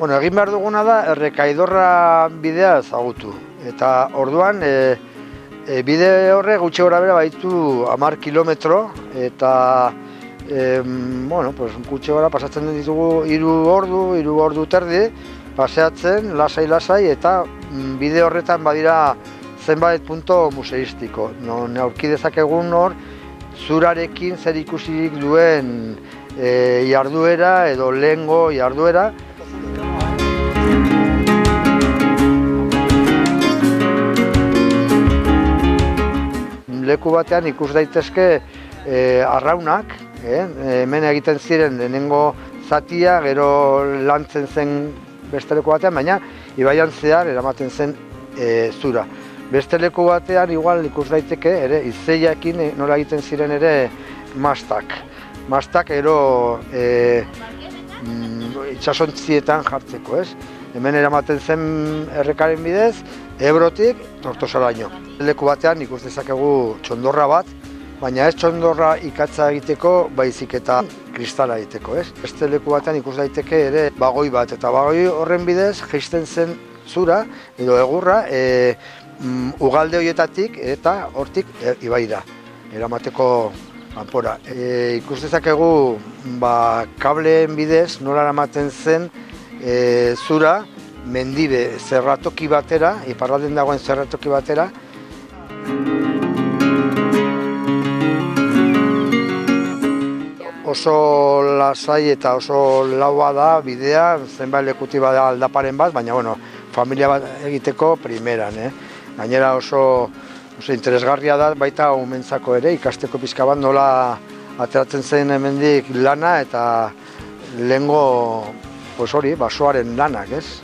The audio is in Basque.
Bueno, egin behar duguna da Errekaidorra bidea ezagutu. Eta orduan, bide horre gutxi gora bera baitu 10 kilometro, eta gutxi gora pasatzen ditugu 3 ordu terdi, paseatzen, lasai, eta bide horretan badira zenbait punto museistiko. Non aurki dezakegun hor, zurarekin zer ikusirik duen jarduera edo lehengo jarduera. Leku batean ikus daitezke arraunak, hemen egiten ziren lehenengo zatia, gero lantzen zen beste leku batean, baina ibaian zehar eramaten zen zura. Beste leku batean igual ikus daiteke ere izeiakin nola egiten ziren ere mastak. Mastak ero itsasontzietan jartzeko, ez? Hemen eramaten zen errekaren bidez, Ebrotik Tortosaraino. Leku batean ikus dezakegu txondorra bat, baina ez txondorra ikatza egiteko, baizik eta kristala egiteko, ez? Beste leku batean ikus daiteke ere bagoi bat, eta bagoi horren bidez jaisten zen zura edo egurra ugalde horietatik eta hortik ibaira, eramateko kanpora. Ikus dezakegu kableen bidez nola eramaten zen zura mendibe zerratoki batera, iparralden dagoen zerratoki batera. Oso lasai eta oso laua da bidea, zenbait lekutik bada aldaparen bat, baina familia bat egiteko primeran. Gainera oso interesgarria da baita umentzako ere, ikasteko pixka bat nola ateratzen zen hemendik lana eta lehengo basoaren lanak, ez?